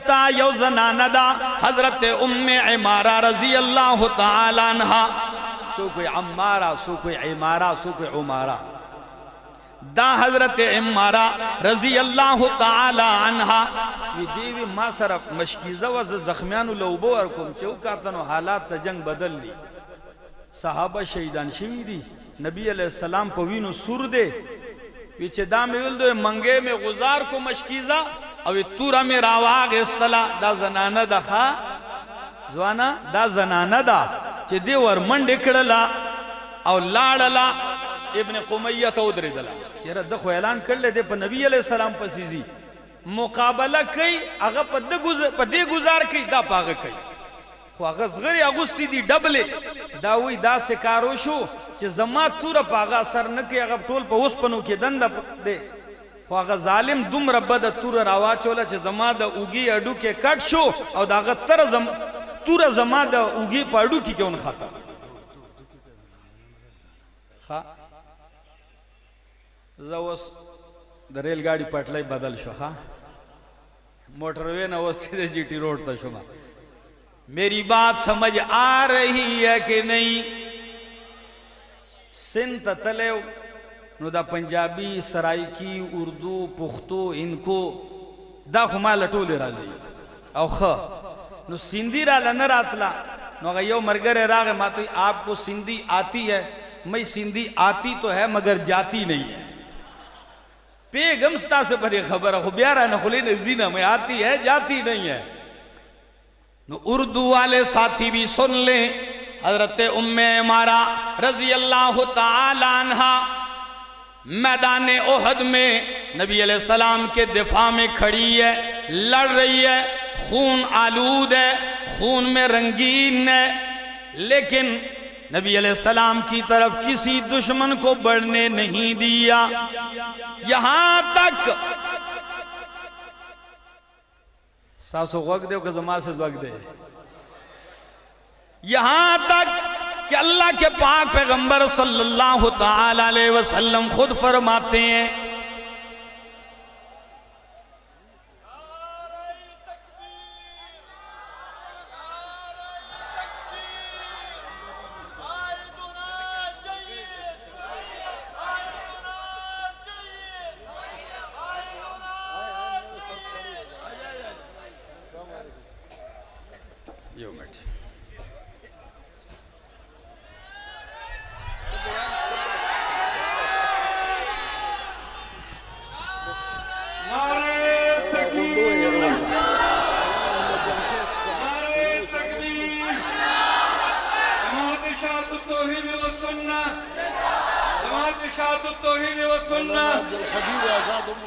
دلتا you زناندا حضرت ام عمارہ رضی اللہ تعالی عنہ، سو کوئی عمارہ، سو کوئی عمارہ، سو کوئی عمارہ، دا حضرت عمارہ رضی اللہ تعالی عنہ وی دیوی ما صرف مشکیزہ و زخمیانو لوبو ارکم چو کاتنو حالات تا جنگ بدل لی، صحابہ شہیدان شوی دی، نبی علیہ السلام پوینو سور دے، پیچھے دا میں ولدو منگے میں غزار کو مشکیزہ او تورا میں راواغ استلا، دا زنانہ دا خواہ زوانا دا زنانہ دا چے دے ور منڈ اکڑلا او لاڑلا ابن قمیہ تا ادری دلا، چیرہ دخو اعلان کر لے دے پا نبی علیہ السلام پسیزی مقابلہ کئی اگا پا دے گزار کئی دا پاگا کئی، خو اگا صغری اگستی دی ڈبلے داوی دا سکارو شو چی زما تورا پاگا سر نکی اگا طول پا اس پنو کی دن دا دے، خو اگا ظالم دم رب دا تورا راوا چولا چی زما دا اوگی اڈو کے کٹ شو او دا اگا تورا زما دا اوگی پا اڈو کی کیون خاتا زوس دا ریل گاڑی پٹلائی بدل شو، موٹروے نوس سیدھے جی ٹی روڈ تا شما، میری بات سمجھ آ رہی ہے کہ نہیں؟ سنت تلیو نو دا پنجابی، سرائکی، اردو، پختو، انکو دا خما لٹو لے رازی او نو سندھی را لنر آتلا نو اگر یو مرگر راغ ماتوی آپ کو سندھی آتی ہے؟ میں سندھی آتی تو ہے مگر جاتی نہیں ہے، پیغم ستا سے پڑے خبر ہے، بیارہ نخلی نزینہ میں آتی ہے جاتی نہیں ہے۔ نو اردو والے ساتھی بھی سن لیں، حضرت ام عمارہ رضی اللہ تعالی عنہ میدان احد میں نبی علیہ السلام کے دفاع میں کھڑی ہے، لڑ رہی ہے، خون آلود ہے، خون میں رنگین ہے، لیکن نبی علیہ السلام کی طرف کسی دشمن کو بڑھنے نہیں دیا، یہاں تک ساسو غوگ دے کہ زمان سے زوگ دے، یہاں تک کہ اللہ کے پاک پیغمبر صلی اللہ تعالی علیہ وسلم خود فرماتے ہیں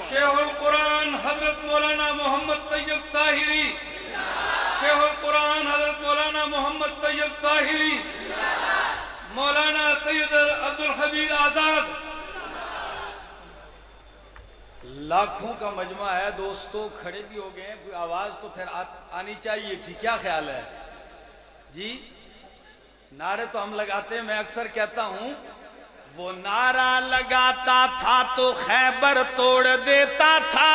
شیخ القرآن حضرت مولانا محمد طیب طاہری، شیخ القرآن حضرت مولانا محمد طیب طاہری، مولانا سید عبدالحمید آزاد، لاکھوں کا مجمع ہے دوستو، کھڑے بھی ہو گئے ہیں، کوئی آواز تو پھر آنی چاہیے تھی، کیا خیال ہے جی؟ نعرے تو ہم لگاتے ہیں، میں اکثر کہتا ہوں وہ نعرہ لگاتا تھا تو خیبر توڑ دیتا تھا،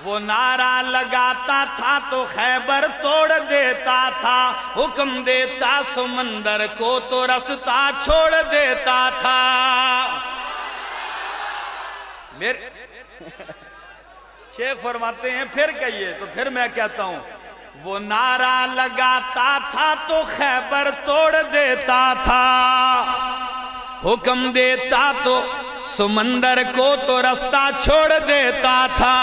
وہ نعرہ لگاتا تھا تو خیبر توڑ دیتا تھا، حکم دیتا سمندر کو تو رستہ چھوڑ دیتا تھا۔ شیخ فرماتے ہیں پھر کہیے، تو پھر میں کہتا ہوں وہ نعرہ لگاتا تھا تو خیبر توڑ دیتا تھا، حکم دیتا تو سمندر کو تو رستہ چھوڑ دیتا تھا۔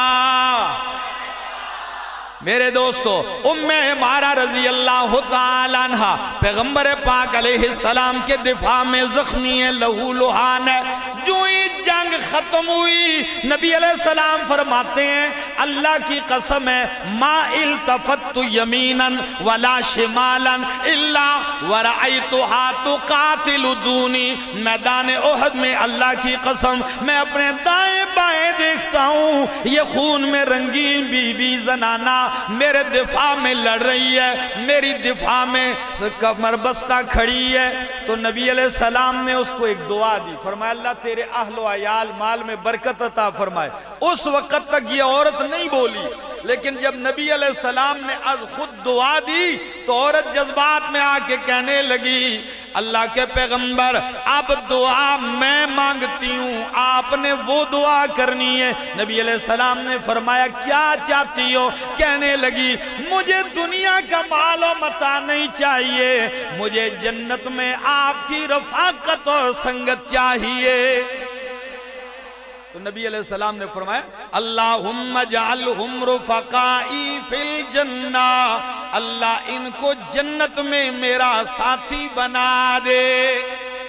میرے دوستو، ام عمارہ رضی اللہ تعالیٰ عنہ پیغمبر پاک علیہ السلام کے دفاع میں زخمی ہے، لہو لہان ہے۔ جو ہی جنگ ختم ہوئی، نبی علیہ السلام فرماتے ہیں اللہ کی قسم ہے ما التفت یمینا ولا شمالا الا ورأیتها تقاتل دونی، میدان احد میں اللہ کی قسم میں اپنے دائیں بائیں دیکھتا ہوں، یہ خون میں رنگین بی بی زنانہ میرے دفاع میں لڑ رہی ہے، میری دفاع میں کمر بستہ کھڑی ہے۔ تو نبی علیہ السلام نے اس کو ایک دعا دی، فرمایا اللہ تیرے اہل و عیال مال میں برکت عطا فرمائے۔ اس وقت تک یہ عورت نہیں بولی، لیکن جب نبی علیہ السلام نے از خود دعا دی تو عورت جذبات میں آ کے کہنے لگی اللہ کے پیغمبر اب دعا میں مانگتی ہوں، آپ نے وہ دعا کرنی ہے۔ نبی علیہ السلام نے فرمایا کیا چاہتی ہو؟ کہنے لگی مجھے دنیا کا مال و متاع نہیں چاہیے، مجھے جنت میں آپ کی رفاقت اور سنگت چاہیے۔ تو نبی علیہ السلام نے فرمایا اللہم اجعلہم رفقائی فی الجنہ، اللہ ان کو جنت میں میرا ساتھی بنا دے۔